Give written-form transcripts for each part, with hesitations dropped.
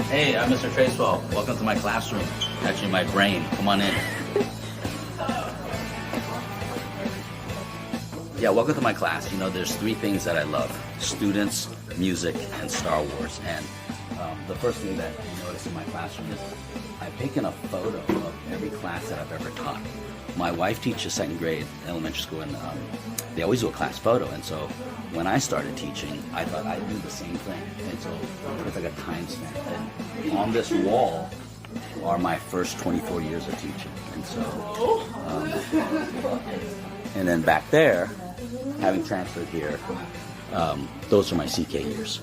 Hey, I'm Mr. Tracewell. Welcome to my classroom. Actually, my brain. Come on in. Yeah, welcome to my class. You know, there's three things that I love: students, music, and Star Wars. And the first thing that you notice in my classroom is I've taken a photo of every class that I've ever taught. My wife teaches second grade elementary school, and they always do a class photo. And so when I started teaching, I thought I'd do the same thing. And so it's like a time stamp. And on this wall are my first 24 years of teaching. And so, and then back there, having transferred here, those are my CK years.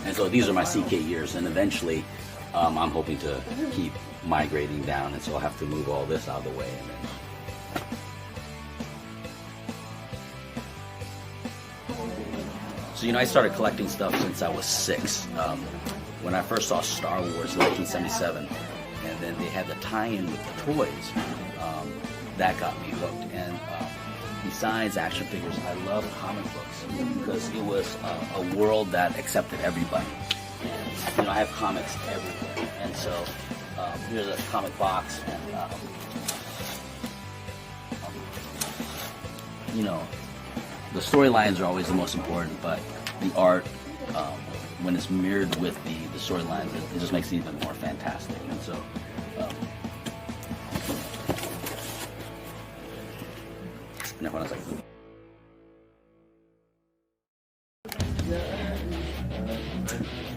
And so these are my CK years, and eventually I'm hoping to keep migrating down, and so I'll have to move all this out of the way. And then... So, you know, I started collecting stuff since I was 6. When I first saw Star Wars in 1977, and then they had the tie-in with the toys, that got me hooked. And besides action figures, I love comic books because it was a world that accepted everybody. And, you know, I have comics everywhere, and so here's a comic box, and you know, the storylines are always the most important, but the art, when it's mirrored with the storylines, it just makes it even more fantastic. And so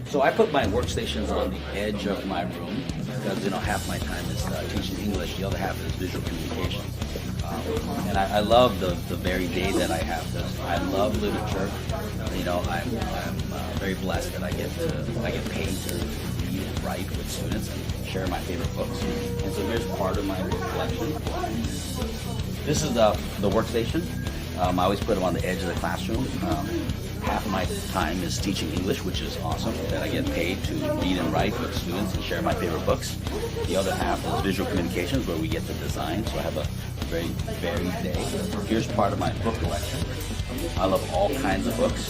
So I put my workstations on the edge of my room because, you know, half my time is teaching English, the other half is visual communication. And I love the very day that I have this. I love literature. You know, I'm very blessed that I get paid to read and write with students and share my favorite books. And so here's part of my book collection. This is the workstation. I always put them on the edge of the classroom. Half of my time is teaching English, which is awesome, that I get paid to read and write with students and share my favorite books. The other half is visual communications, where we get to design, so I have a very varied day. Here's part of my book collection. I love all kinds of books.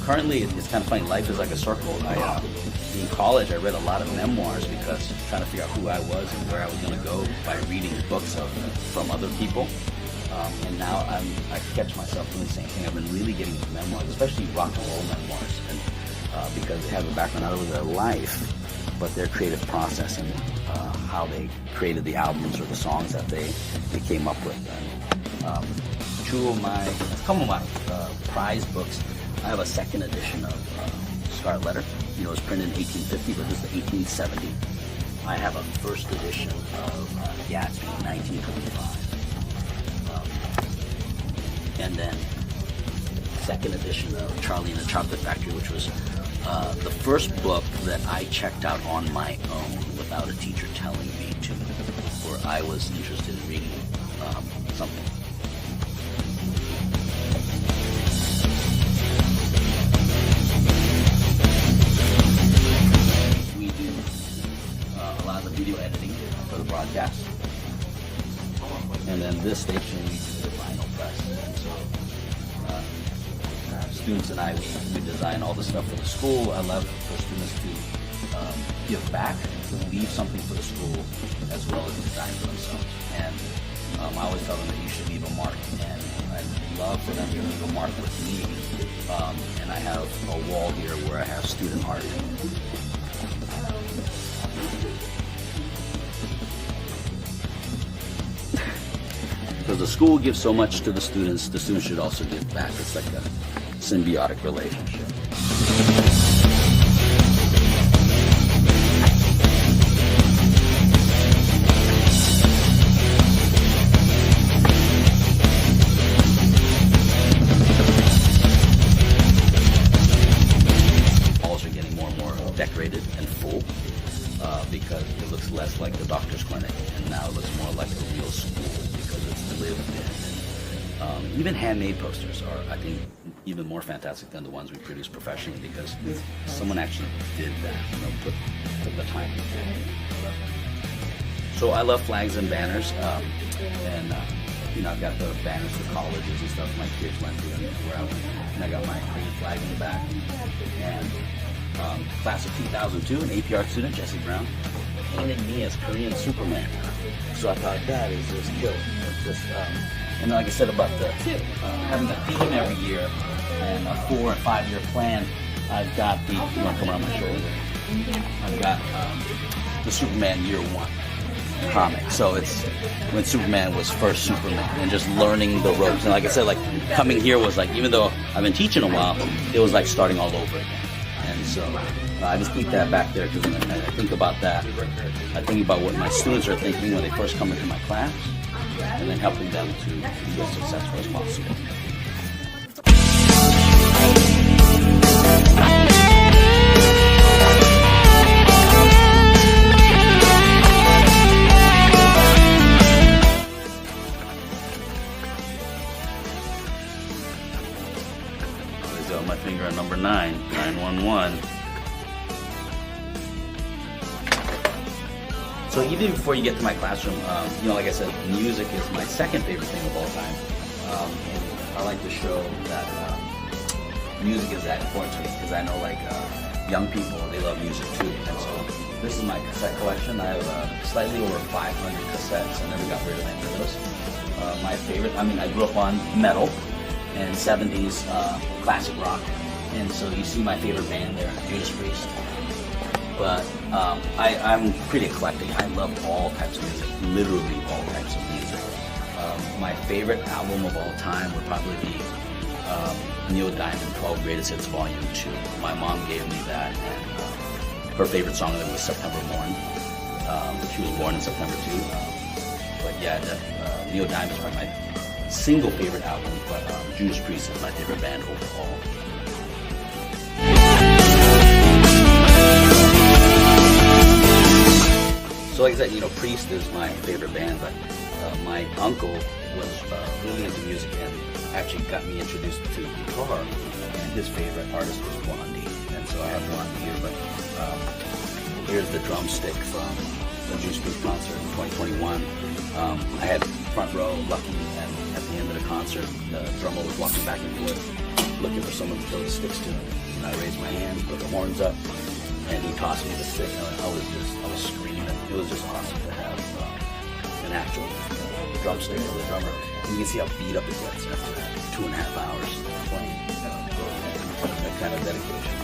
Currently, it's kind of funny, life is like a circle. In college, I read a lot of memoirs because trying to figure out who I was and where I was going to go by reading books from other people. And now I catch myself doing the same thing. I've been really getting into memoirs, especially rock and roll memoirs, and because they have a background not only their life, but their creative process and how they created the albums or the songs that they came up with. And, some of my prized books, I have a second edition of Scarlet Letter. You know, it was printed in 1850, but this is 1870. I have a first edition of Gatsby, 1925. And then second edition of Charlie and the Chocolate Factory, which was the first book that I checked out on my own without a teacher telling me to, where I was interested in reading something. We do a lot of the video editing for the broadcast. And then this station, we do the vinyl press. And so students and I, we design all the stuff for the school. I love for students to give back, to leave something for the school, as well as design for themselves. And I always tell them that you should leave a mark. And I'd love for them to leave a mark with me. And I have a wall here where I have student art. Because the school gives so much to the students should also give back. It's like a symbiotic relationship. Halls are getting more and more decorated and full because it looks less like the doctor's clinic, and now it looks more like a real school. Lived in. And, even handmade posters are, I think, even more fantastic than the ones we produce professionally because someone actually did that, you know, took the time to do it. So I love flags and banners, and you know, I've got the banners for colleges and stuff my kids went to and where I went. And I got my Korean flag in the back. And class of 2002, an APR student, Jesse Brown, painted me as Korean Superman. So I thought that is just killer. It's just, and like I said about the having a theme every year and a 4 or 5 year plan, I've got the, you know, come around my shoulder. I've got the Superman Year 1 comic. So it's when Superman was first Superman and just learning the ropes. And like I said, like coming here was like, even though I've been teaching a while, it was like starting all over again. And so I just keep that back there because I think about that. I think about what my students are thinking when they first come into my class, and then helping them to be as successful as possible. My finger on number 911. So even before you get to my classroom, you know, like I said, music is my second favorite thing of all time. And I like to show that music is that important to me because I know, like, young people, they love music too. And so this is my cassette collection. I have slightly over 500 cassettes. I never got rid of any of those. My favorite, I mean, I grew up on metal and 70s classic rock, and so you see my favorite band there, Judas Priest. But I'm pretty eclectic. I love all types of music, literally all types of music. My favorite album of all time would probably be Neil Diamond, 12 Greatest Hits Volume 2. My mom gave me that, and her favorite song of it was September Morn. She was born in September too. But yeah, Neil Diamond is probably my single favorite album, but Judas Priest is my favorite band overall. So like I said, you know, Priest is my favorite band, but my uncle was really into music and actually got me introduced to guitar, and his favorite artist was Blondie, and so I have Blondie here, but here's the drumstick from the Judas Priest concert in 2021. I had front row, lucky, and at the end of the concert, the drummer was walking back and forth, looking for someone to throw the sticks to. And I raised my hand, put the horns up, and he tossed me the stick. And I was screaming. It was just awesome to have an actual drumstick for the drummer. And you can see how beat up it gets after 2.5 hours playing. That kind of dedication.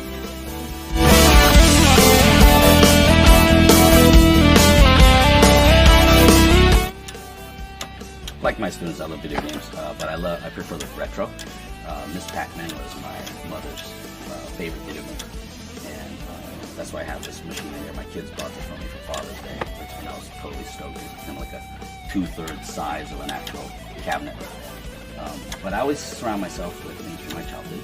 Like my students, I love video games, but I prefer the retro. Miss Pac-Man was my mother's favorite video game, and that's why I have this machine in here. My kids bought this for me for Father's Day, which I was totally stoked. It's kind of like a 2/3 size of an actual cabinet. But I always surround myself with things from my childhood,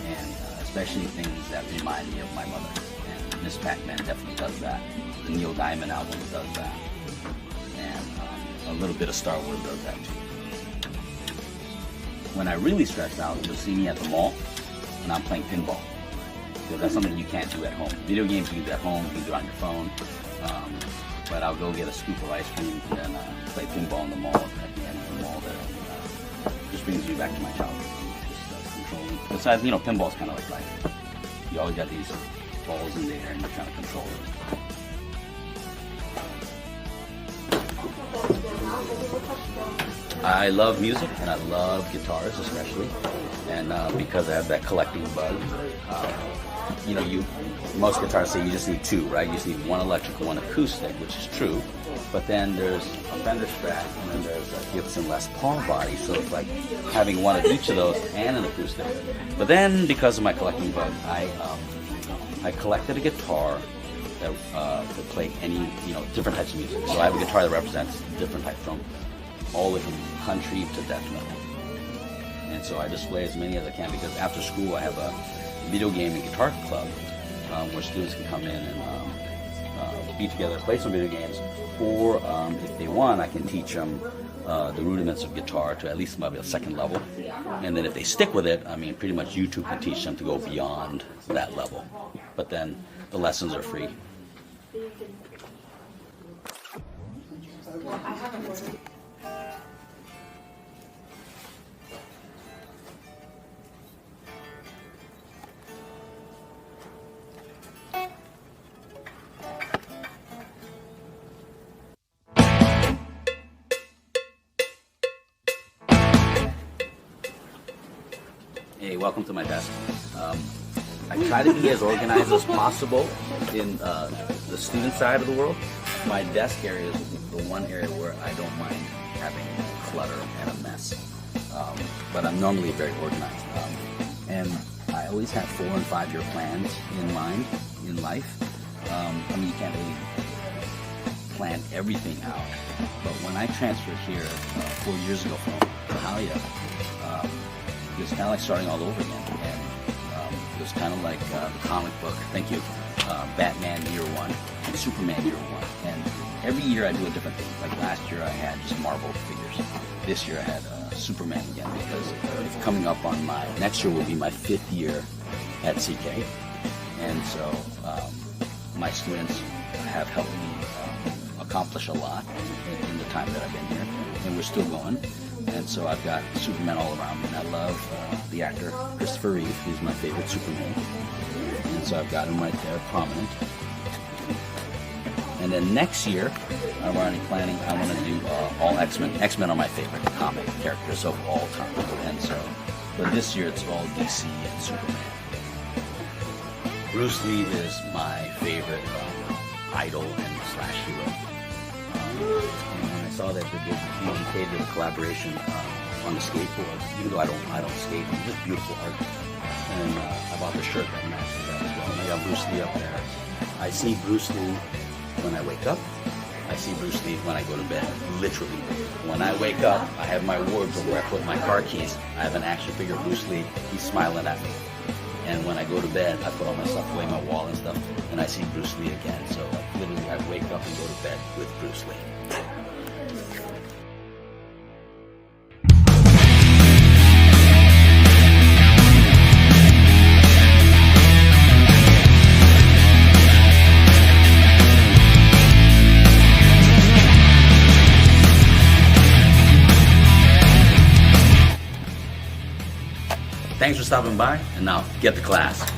and especially things that remind me of my mother. And Miss Pac-Man definitely does that. The Neil Diamond album does that. A little bit of Star Wars does that too. When I really stress out, you'll see me at the mall and I'm playing pinball. Because that's something you can't do at home. Video games you can do at home, you can do it on your phone. But I'll go get a scoop of ice cream and then play pinball in the mall at the end of the mall there. Just brings me back to my childhood. Just controlling. Besides, you know, pinball's kind of like life. You always got these balls in the air and you're trying to control it. I love music and I love guitars especially, and because I have that collecting bug, you know, most guitars say you just need 2, right? You just need 1 electric and 1 acoustic, which is true, but then there's a Fender Strat and then there's a Gibson Les Paul body, so it's like having 1 of each of those and an acoustic. But then because of my collecting bug, I collected a guitar that to play any, you know, different types of music. So I have a guitar that represents different types from all the way from country to death metal. And so I display as many as I can because after school I have a video game and guitar club where students can come in and be together, play some video games, or if they want, I can teach them the rudiments of guitar to at least maybe a 2nd level. And then if they stick with it, I mean, pretty much YouTube can teach them to go beyond that level. But then the lessons are free. Hey, welcome to my desk. I try to be as organized as possible in the student side of the world. My desk area is the one area where I don't mind having clutter and a mess. But I'm normally very organized. And I always have 4 and 5 year plans in mind in life. I mean, you can't really plan everything out. But when I transferred here 4 years ago from Italia, it was kind of like starting all over again. And it was kind of like the comic book, thank you, Batman year 1 and Superman year 1. And every year I do a different thing. Like last year I had just Marvel figures. This year I had Superman again, because it's coming up on next year will be my 5th year at CK. And so my students have helped me accomplish a lot in the time that I've been here, and we're still going. And so I've got Superman all around me, and I love the actor Christopher Reeve, who's my favorite Superman. And so I've got him right there, prominent. And then next year, I'm already planning, I want to do all X-Men. X-Men are my favorite comic characters of all time. And so, but this year it's all DC and Superman. Bruce Lee is my favorite idol and slash hero. And when I saw that they did a collaboration on the skateboard, even though I don't skate, it's just beautiful art. And I bought the shirt that matches that as well. And I got Bruce Lee up there. I see Bruce Lee when I wake up. I see Bruce Lee when I go to bed, literally. When I wake up, I have my wardrobe where I put my car keys. I have an action figure of Bruce Lee. He's smiling at me. And when I go to bed, I put all my stuff away, my wall and stuff, and I see Bruce Lee again. So literally, I wake up and go to bed with Bruce Lee. Thanks for stopping by, and now get to class.